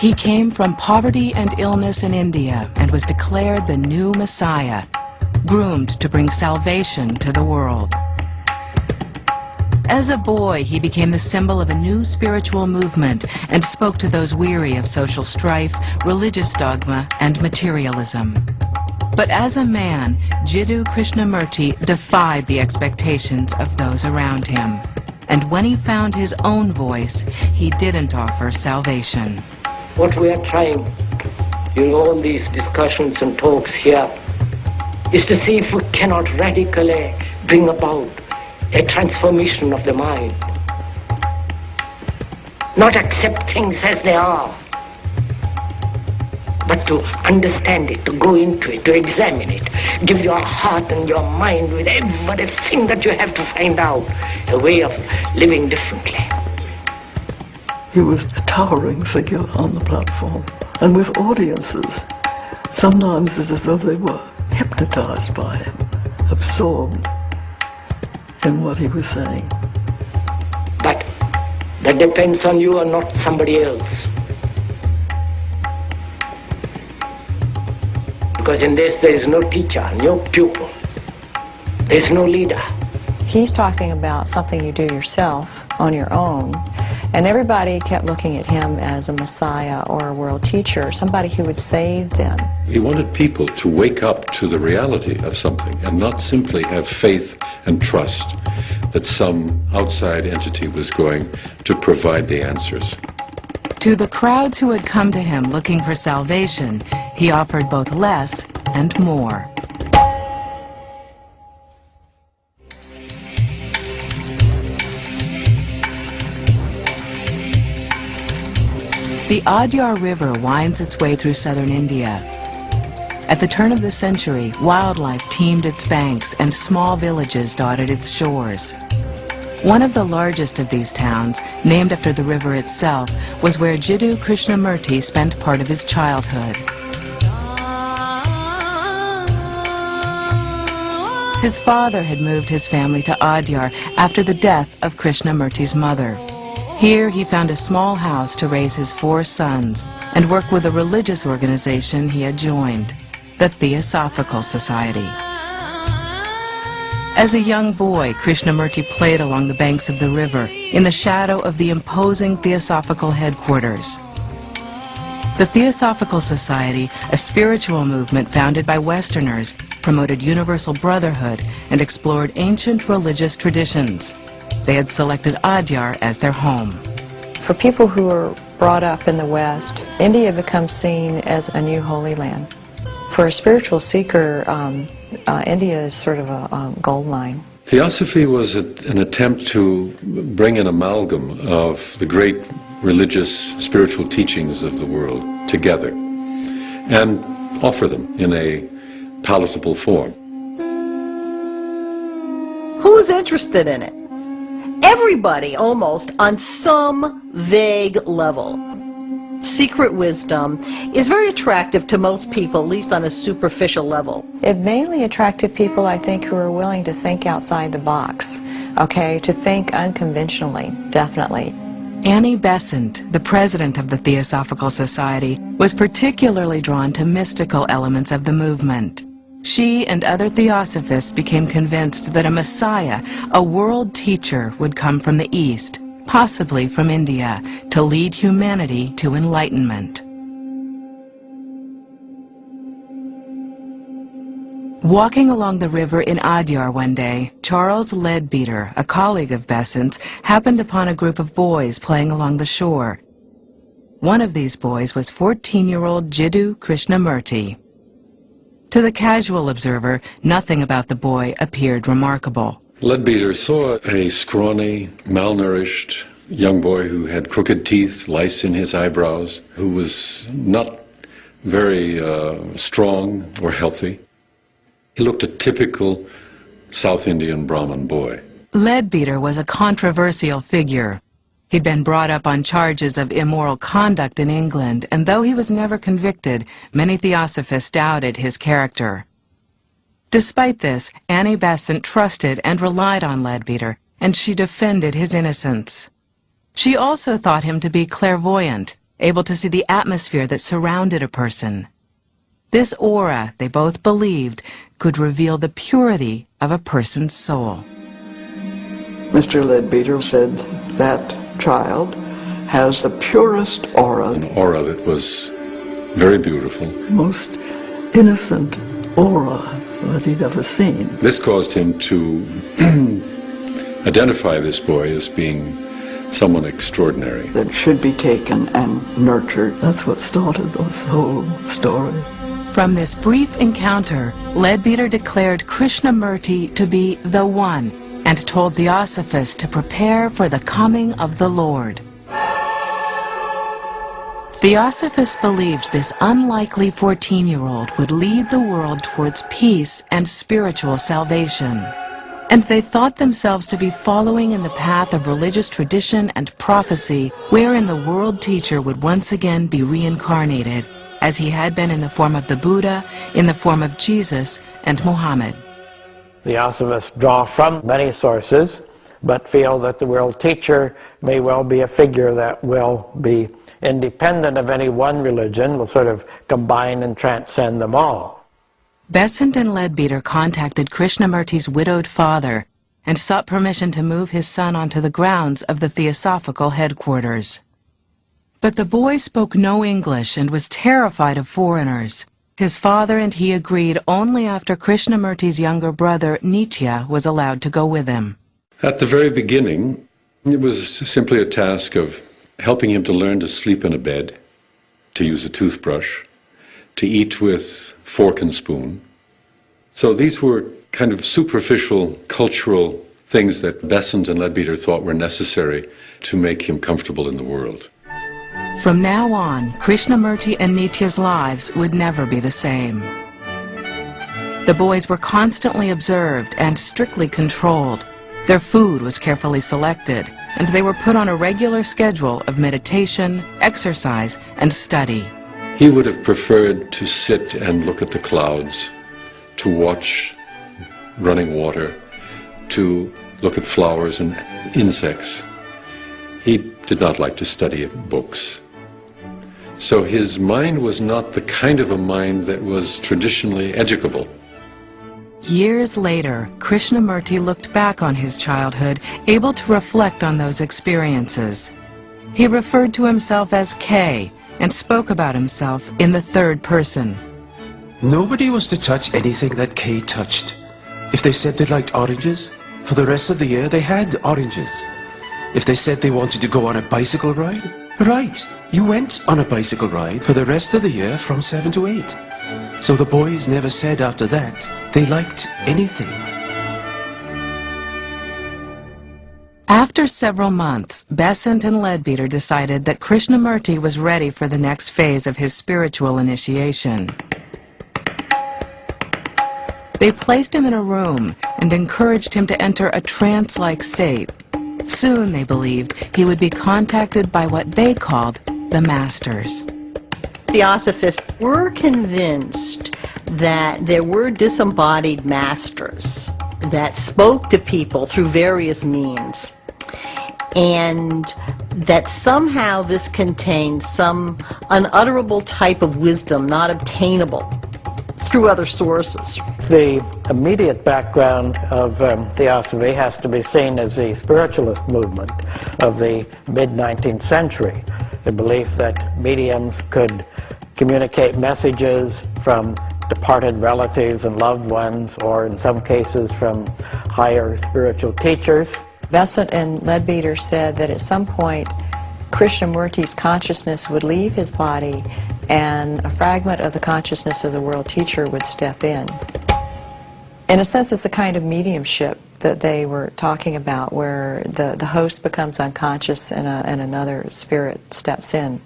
He came from poverty and illness in India and was declared the new Messiah, groomed to bring salvation to the world. As a boy, he became the symbol of a new spiritual movement and spoke to those weary of social strife, religious dogma, and materialism. But as a man, Jiddu Krishnamurti defied the expectations of those around him. And when he found his own voice, he didn't offer salvation. What we are trying during all these discussions and talks here is to see if we cannot radically bring about a transformation of the mind. Not accept things as they are, but to understand it, to go into it, to examine it, give your heart and your mind with everything that you have to find out a way of living differently. He was a towering figure on the platform, and with audiences, sometimes it's as though they were hypnotized by him, absorbed in what he was saying. But that depends on you and not somebody else. Because in this there is no teacher, no pupil, there is no leader. He's talking about something you do yourself on your own, and everybody kept looking at him as a messiah or a world teacher, somebody who would save them. He wanted people to wake up to the reality of something and not simply have faith and trust that some outside entity was going to provide the answers. To the crowds who had come to him looking for salvation, he offered both less and more. The Adyar River winds its way through southern India. At the turn of the century, wildlife teemed its banks and small villages dotted its shores. One of the largest of these towns, named after the river itself, was where Jiddu Krishnamurti spent part of his childhood. His father had moved his family to Adyar after the death of Krishnamurti's mother. Here he found a small house to raise his 4 sons and work with a religious organization he had joined, the Theosophical Society. As a young boy, Krishnamurti played along the banks of the river in the shadow of the imposing Theosophical headquarters. The Theosophical Society, a spiritual movement founded by Westerners, promoted universal brotherhood and explored ancient religious traditions. They had selected Adyar as their home. For people who are brought up in the West, India becomes seen as a new Holy Land. For a spiritual seeker, India is sort of a gold mine. Theosophy was an attempt to bring an amalgam of the great religious, spiritual teachings of the world together and offer them in a palatable form. Who's interested in it? Everybody, almost, on some vague level. Secret wisdom is very attractive to most people, at least on a superficial level. It mainly attracted people, I think, who are willing to think outside the box, okay, to think unconventionally, definitely. Annie Besant, the president of the Theosophical Society, was particularly drawn to mystical elements of the movement. She and other theosophists became convinced that a Messiah, a world teacher, would come from the East, possibly from India, to lead humanity to enlightenment. Walking along the river in Adyar one day, Charles Leadbeater, a colleague of Besant's, happened upon a group of boys playing along the shore. One of these boys was 14-year-old Jiddu Krishnamurti. To the casual observer, nothing about the boy appeared remarkable. Leadbeater saw a scrawny, malnourished young boy who had crooked teeth, lice in his eyebrows, who was not very strong or healthy. He looked a typical South Indian Brahmin boy. Leadbeater was a controversial figure. He'd been brought up on charges of immoral conduct in England, and though he was never convicted, many theosophists doubted his character. Despite this, Annie Besant trusted and relied on Leadbeater, and she defended his innocence. She also thought him to be clairvoyant, able to see the atmosphere that surrounded a person. This aura, they both believed, could reveal the purity of a person's soul. Mr. Leadbeater said that child has the purest aura. An aura that was very beautiful. Most innocent aura that he'd ever seen. This caused him to identify this boy as being someone extraordinary. That should be taken and nurtured. That's what started this whole story. From this brief encounter, Leadbeater declared Krishnamurti to be the One and told Theosophists to prepare for the coming of the Lord. Theosophists believed this unlikely 14-year-old would lead the world towards peace and spiritual salvation. And they thought themselves to be following in the path of religious tradition and prophecy, wherein the world teacher would once again be reincarnated, as he had been in the form of the Buddha, in the form of Jesus and Muhammad. Theosophists draw from many sources, but feel that the world teacher may well be a figure that will be independent of any one religion, will sort of combine and transcend them all. Besant and Leadbeater contacted Krishnamurti's widowed father and sought permission to move his son onto the grounds of the Theosophical headquarters. But the boy spoke no English and was terrified of foreigners. His father and he agreed only after Krishnamurti's younger brother, Nitya, was allowed to go with him. At the very beginning, it was simply a task of helping him to learn to sleep in a bed, to use a toothbrush, to eat with fork and spoon. So these were kind of superficial cultural things that Besant and Leadbeater thought were necessary to make him comfortable in the world. From now on, Krishnamurti and Nitya's lives would never be the same. The boys were constantly observed and strictly controlled. Their food was carefully selected, and they were put on a regular schedule of meditation, exercise, and study. He would have preferred to sit and look at the clouds, to watch running water, to look at flowers and insects. He did not like to study books. So his mind was not the kind of a mind that was traditionally educable. Years later, Krishnamurti looked back on his childhood, able to reflect on those experiences. He referred to himself as K and spoke about himself in the third person. Nobody was to touch anything that K touched. If they said they liked oranges, for the rest of the year they had oranges. If they said they wanted to go on a bicycle ride, right, you went on a bicycle ride for the rest of the year from 7 to 8. So the boys never said after that they liked anything. After several months, Besant and Leadbeater decided that Krishnamurti was ready for the next phase of his spiritual initiation. They placed him in a room and encouraged him to enter a trance-like state. Soon, they believed, he would be contacted by what they called the Masters. Theosophists were convinced that there were disembodied masters that spoke to people through various means, and that somehow this contained some unutterable type of wisdom not obtainable through other sources. The immediate background of Theosophy has to be seen as the spiritualist movement of the mid-19th century. The belief that mediums could communicate messages from departed relatives and loved ones, or in some cases from higher spiritual teachers. Besant and Leadbeater said that at some point Krishnamurti's consciousness would leave his body and a fragment of the consciousness of the world teacher would step in. In a sense, it's a kind of mediumship that they were talking about, where the host becomes unconscious and another spirit steps in.